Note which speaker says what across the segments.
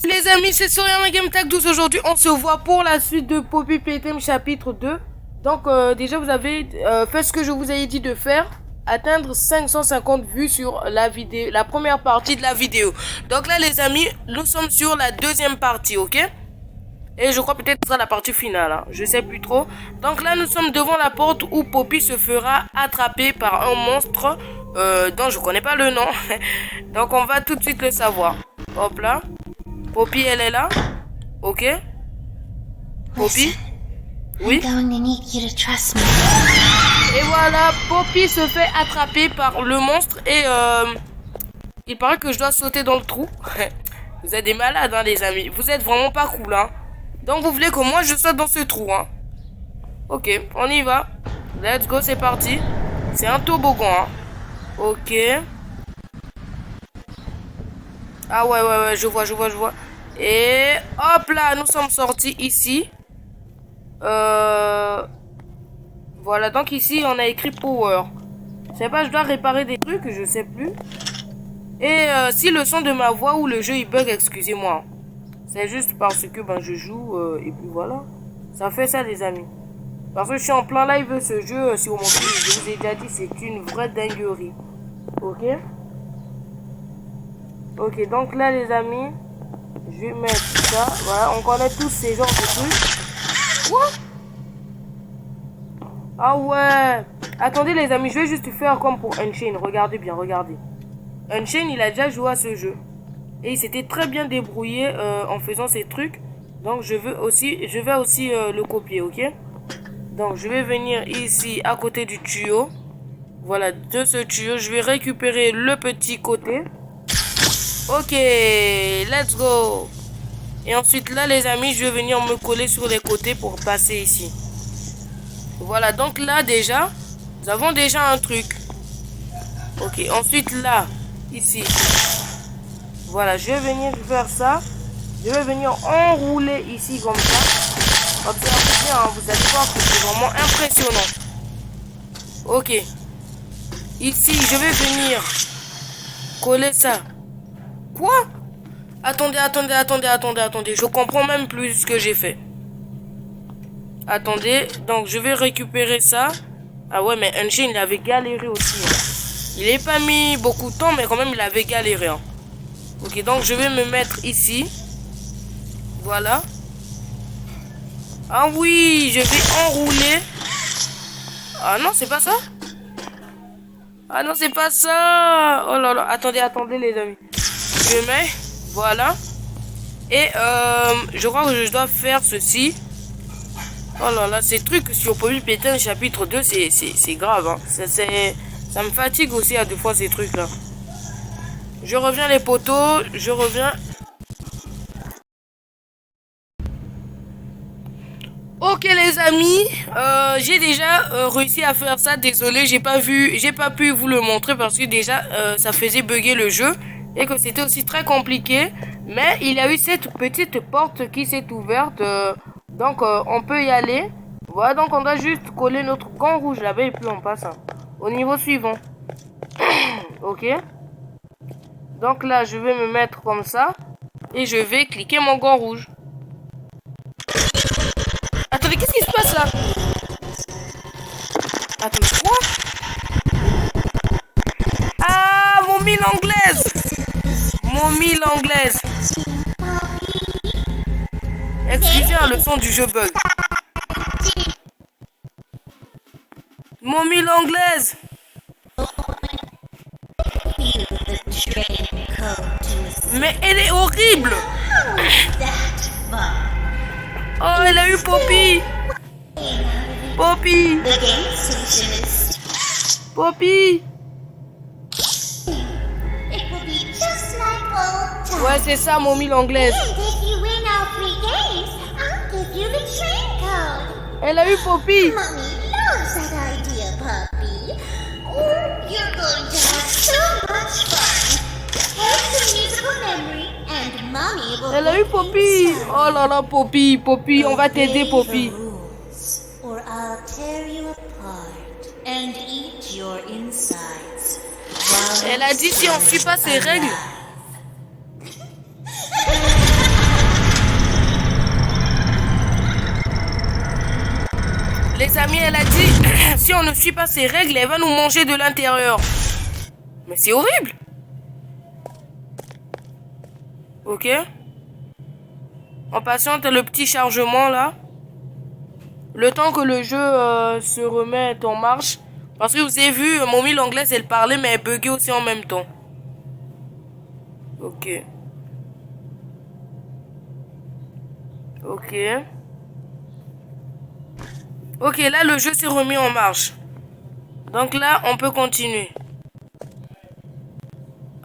Speaker 1: Les amis, c'est Soriana Game Tag 12. Aujourd'hui, on se voit pour la suite de Poppy Playtime chapitre 2. Donc, déjà, vous avez fait ce que je vous ai dit de faire. Atteindre 550 vues sur la vidéo, la première partie de la vidéo. Donc là, les amis, nous sommes sur la deuxième partie, ok? Et je crois peut-être que ce sera la partie finale, hein. Je sais plus trop. Donc là, nous sommes devant la porte où Poppy se fera attraper par un monstre dont je connais pas le nom. Donc, on va tout de suite le savoir. Hop là. Poppy, elle est là. Ok. Poppy. Oui. Et voilà, Poppy se fait attraper par le monstre et il paraît que je dois sauter dans le trou. Vous êtes des malades, hein, les amis. Vous êtes vraiment pas cool, hein. Donc vous voulez que moi je saute dans ce trou, hein. Ok, on y va. Let's go, c'est parti. C'est un toboggan, hein. Ok. Ah ouais, je vois. Et hop là, nous sommes sortis ici. Voilà, donc ici on a écrit Power. Je sais pas, je dois réparer des trucs, je sais plus. Et si le son de ma voix ou le jeu il bug, excusez-moi. C'est juste parce que ben, je joue et puis voilà. Ça fait ça les amis. Parce que je suis en plein live ce jeu sur mon fil. Je vous ai déjà dit, c'est une vraie dinguerie. Ok. Ok, donc là les amis, je vais mettre ça. Voilà, on connaît tous ces genres de trucs. Quoi? Ah ouais. Attendez les amis, je vais juste faire comme pour Unchained. Regardez bien, regardez. Unchained, il a déjà joué à ce jeu. Et il s'était très bien débrouillé en faisant ces trucs. Donc je vais aussi le copier, ok? Donc je vais venir ici à côté du tuyau. Voilà, de ce tuyau, je vais récupérer le petit côté. Ok, let's go. Et ensuite là les amis, je vais venir me coller sur les côtés pour passer ici. Voilà, donc là déjà, nous avons déjà un truc. Ok, ensuite là, ici. Voilà, je vais venir faire ça. Je vais venir enrouler ici comme ça. Observez bien, hein, vous allez voir que c'est vraiment impressionnant. Ok. Ici, je vais venir coller ça. Quoi? Attendez. Je comprends même plus ce que j'ai fait. Attendez, donc je vais récupérer ça. Ah ouais, mais Unchained, il avait galéré aussi, hein. Il n'est pas mis beaucoup de temps, mais quand même, il avait galéré, hein. Ok, donc je vais me mettre ici. Voilà. Ah oui, je vais enrouler. Ah non, c'est pas ça. Ah non, c'est pas ça. Oh là là, attendez les amis. Je mets, voilà. Et je crois que je dois faire ceci. Oh là là, ces trucs sur Poppy Playtime chapitre 2, c'est grave, hein. Ça me fatigue aussi à deux fois ces trucs là. Je reviens les poteaux, je reviens. Ok les amis, j'ai déjà réussi à faire ça. Désolé, j'ai pas pu vous le montrer parce que déjà ça faisait bugger le jeu et que c'était aussi très compliqué. Mais il y a eu cette petite porte qui s'est ouverte, donc on peut y aller. Voilà, donc on doit juste coller notre gant rouge là-bas et puis on passe, hein, au niveau suivant. Ok. Donc là, je vais me mettre comme ça et je vais cliquer mon gant rouge. Attendez, qu'est-ce qui se passe là? Attendez, quoi? Ah, mon mille anglaise! Mon mille anglaise! Excusez, hein, le son du jeu bug. Mon mille anglaise! Mais elle est horrible! Oh, elle a eu Poppy! Poppy! Poppy! Ouais, c'est ça, mon mille anglaise. Elle a eu Poppy! Elle a eu Poppy! Oh là là, Poppy, on va t'aider, Poppy. Elle a dit si on suit pas ses règles. les amis, elle a dit, si on ne suit pas ses règles, elle va nous manger de l'intérieur. Mais c'est horrible. Ok. On patiente le petit chargement là. Le temps que le jeu se remette en marche. Parce que vous avez vu, Mommy l'anglaise, elle parlait, mais elle buguait aussi en même temps. Ok. Ok. Ok, là, le jeu s'est remis en marche. Donc là, on peut continuer.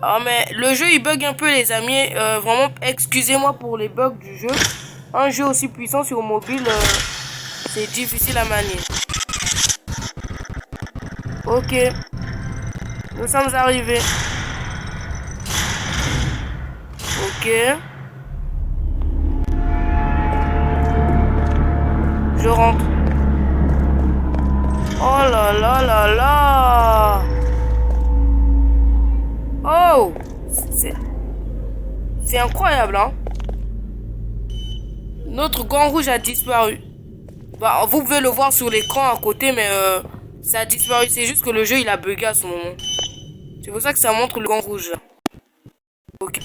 Speaker 1: Ah, mais le jeu, il bug un peu, les amis. Vraiment, excusez-moi pour les bugs du jeu. Un jeu aussi puissant sur mobile, c'est difficile à manier. Ok. Nous sommes arrivés. Ok. Je rentre. Oh là là là là. Oh. C'est incroyable, hein. Notre gant rouge a disparu. Bah, vous pouvez le voir sur l'écran à côté, mais ça a disparu. C'est juste que le jeu, il a bugué à ce moment. C'est pour ça que ça montre le gant rouge. Là. Ok.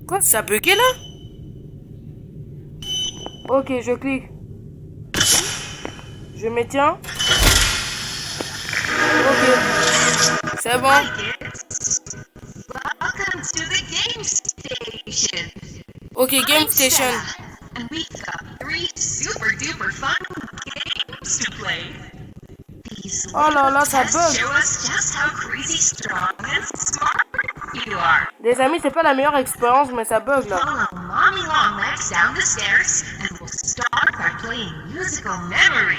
Speaker 1: Quoi, ça a bugué là? Ok, je clique. Je me tiens. Ok. C'est bon.
Speaker 2: Welcome to the game station.
Speaker 1: Ok, game station.
Speaker 2: And we've got 3 super duper fun games to play. These
Speaker 1: Oh là là, ça
Speaker 2: tests
Speaker 1: bug.
Speaker 2: show us just how crazy strong and smart you are.
Speaker 1: Les amis, c'est pas la meilleure expérience, mais ça bug là.
Speaker 2: Follow Mommy Longlegs down the stairs and we'll start by playing musical memory.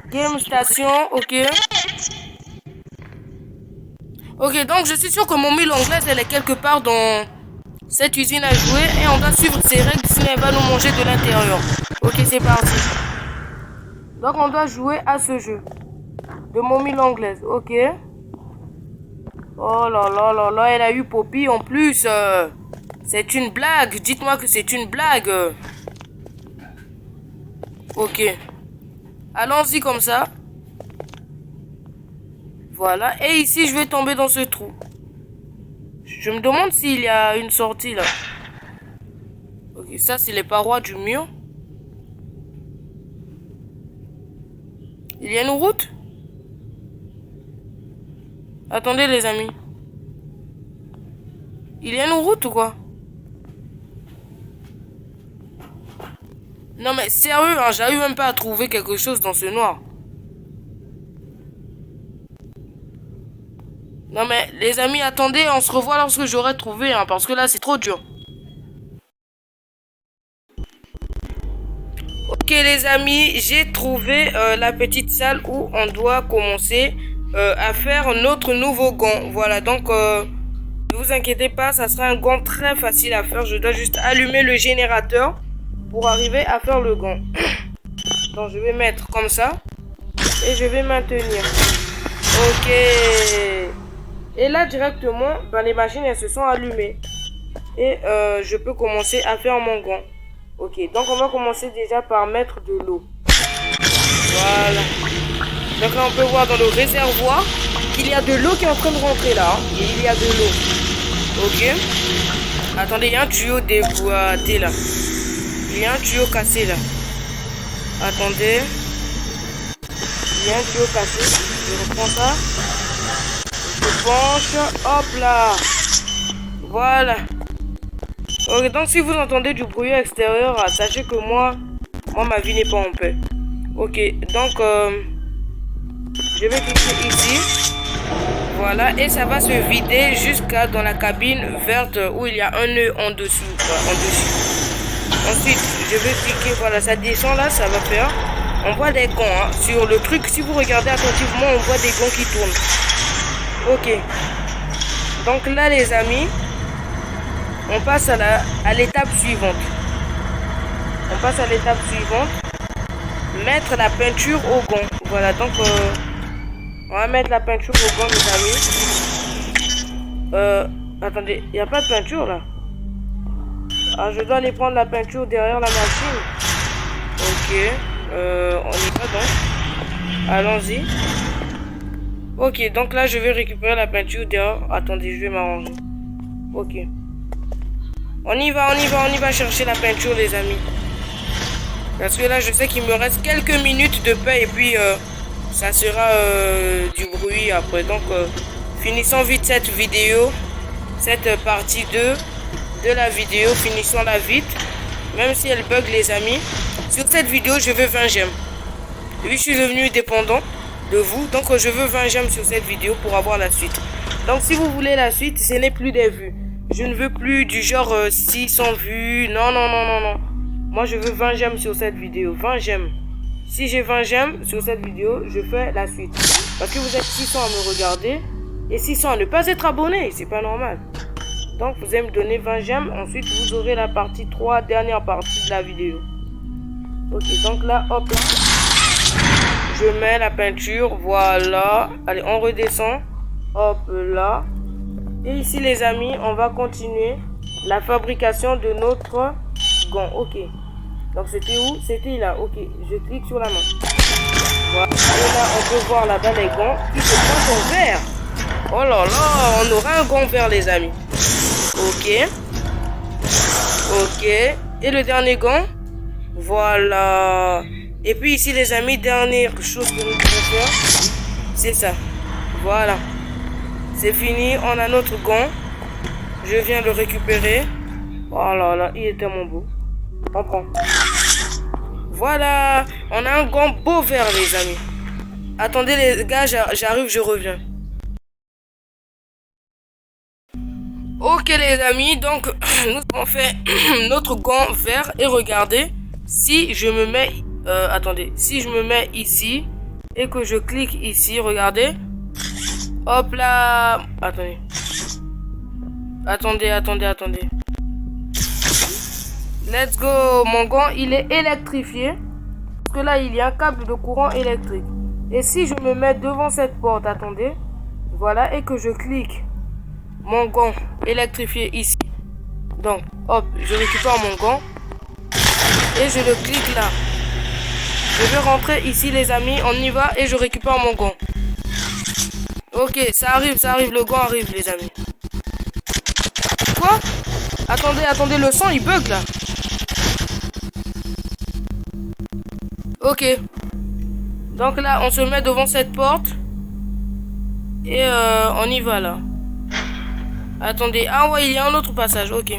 Speaker 1: Game station, ok. Ok, donc je suis sûr que Mommy l'anglaise, elle est quelque part dans cette usine à jouer et on doit suivre ses règles sinon elle va nous manger de l'intérieur. Ok, c'est parti. Donc on doit jouer à ce jeu de Mommy l'anglaise, ok. Oh là là là là, elle a eu Poppy en plus. C'est une blague, dites-moi que c'est une blague. Ok. Allons-y comme ça. Voilà. Et ici, je vais tomber dans ce trou. Je me demande s'il y a une sortie là. Ok, ça, c'est les parois du mur. Il y a une route? Attendez, les amis. Il y a une route ou quoi? Non, mais sérieux, hein, j'arrive même pas à trouver quelque chose dans ce noir. Non mais les amis, attendez, on se revoit lorsque j'aurai trouvé, hein, parce que là c'est trop dur. Ok les amis, j'ai trouvé la petite salle où on doit commencer à faire notre nouveau gant. Voilà, donc ne vous inquiétez pas, ça sera un gant très facile à faire. Je dois juste allumer le générateur pour arriver à faire le gant. Donc je vais mettre comme ça et je vais maintenir. Ok. Et là, directement, ben, les machines, elles se sont allumées. Et je peux commencer à faire mon gant. Ok, donc on va commencer déjà par mettre de l'eau. Voilà. Donc là, on peut voir dans le réservoir qu'il y a de l'eau qui est en train de rentrer là. Hein. Et il y a de l'eau. Ok. Attendez, il y a un tuyau déboîté là. Il y a un tuyau cassé là. Attendez. Il y a un tuyau cassé. Je reprends ça. Je penche, hop là. Voilà. Ok, donc si vous entendez du bruit extérieur, sachez que moi ma vie n'est pas en paix. Ok, donc je vais cliquer ici. Voilà, et ça va se vider jusqu'à dans la cabine verte où il y a un nœud en dessous. Ensuite, je vais cliquer, voilà, ça descend là, ça va faire. On voit des gants hein. Sur le truc, si vous regardez attentivement, on voit des gants qui tournent. Ok. Donc là, les amis, on passe à l'étape suivante. On passe à l'étape suivante. Mettre la peinture au gant. Voilà, donc on va mettre la peinture au gant, les amis. Attendez, il n'y a pas de peinture là. Ah, je dois aller prendre la peinture derrière la machine. Ok. On y va donc. Allons-y. Ok, donc là, je vais récupérer la peinture dehors. Attendez, je vais m'arranger. Ok. On y va chercher la peinture, les amis. Parce que là, je sais qu'il me reste quelques minutes de paix et puis ça sera du bruit après. Donc, finissons vite cette vidéo, cette partie 2 de la vidéo. Finissons-la vite, même si elle bug, les amis. Sur cette vidéo, je veux 20 j'aime. Oui, je suis devenu dépendant de vous, donc je veux 20 j'aime sur cette vidéo pour avoir la suite. Donc, si vous voulez la suite, ce n'est plus des vues. Je ne veux plus du genre 600 vues. Non. Moi, je veux 20 j'aime sur cette vidéo. 20 j'aime. Si j'ai 20 j'aime sur cette vidéo, je fais la suite. Parce que vous êtes 600 à me regarder et 600 à ne pas être abonné. C'est pas normal. Donc, vous allez me donner 20 j'aime. Ensuite, vous aurez la partie 3, dernière partie de la vidéo. Ok, donc là, hop. Je mets la peinture. Voilà. Allez, on redescend. Hop là. Et ici, les amis, on va continuer la fabrication de notre gant. Ok. Donc, c'était où? C'était là. Ok. Je clique sur la main. Voilà. Et là, on peut voir là-bas les gants qui se pointent en vert. Oh là là, on aura un gant vert, les amis. Ok. Ok. Et le dernier gant. Voilà. Et puis ici, les amis, dernière chose que nous devons faire, c'est ça. Voilà. C'est fini. On a notre gant. Je viens le récupérer. Oh là là, il est tellement beau. On prend. Voilà. On a un gant beau vert, les amis. Attendez, les gars, j'arrive, je reviens. Ok, les amis. Donc, nous avons fait notre gant vert. Et regardez, si je me mets... attendez. Si je me mets ici et que je clique ici, regardez. Hop là. Attendez. Let's go. Mon gant, il est électrifié. Parce que là, il y a un câble de courant électrique. Et si je me mets devant cette porte, attendez. Voilà, et que je clique mon gant électrifié ici. Donc, hop, je récupère mon gant. Et je le clique là. Je vais rentrer ici, les amis. On y va et je récupère mon gant. Ok, ça arrive. Le gant arrive, les amis. Quoi? Attendez, le son, il bug là. Ok. Donc là, on se met devant cette porte. Et on y va là. Attendez. Ah ouais, il y a un autre passage. Ok.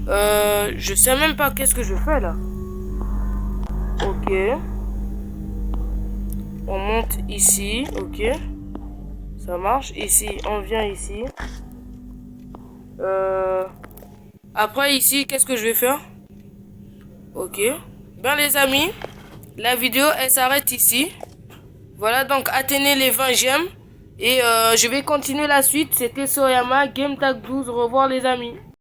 Speaker 1: Je sais même pas qu'est-ce que je fais là. Ok. On monte ici. Ok. Ça marche. Ici, on vient ici. Après ici, qu'est-ce que je vais faire? Ok. Ben les amis, la vidéo elle s'arrête ici. Voilà, donc atteignez les 20 j'aime. Et je vais continuer la suite. C'était Soyama, Game Tag 12. Au revoir les amis.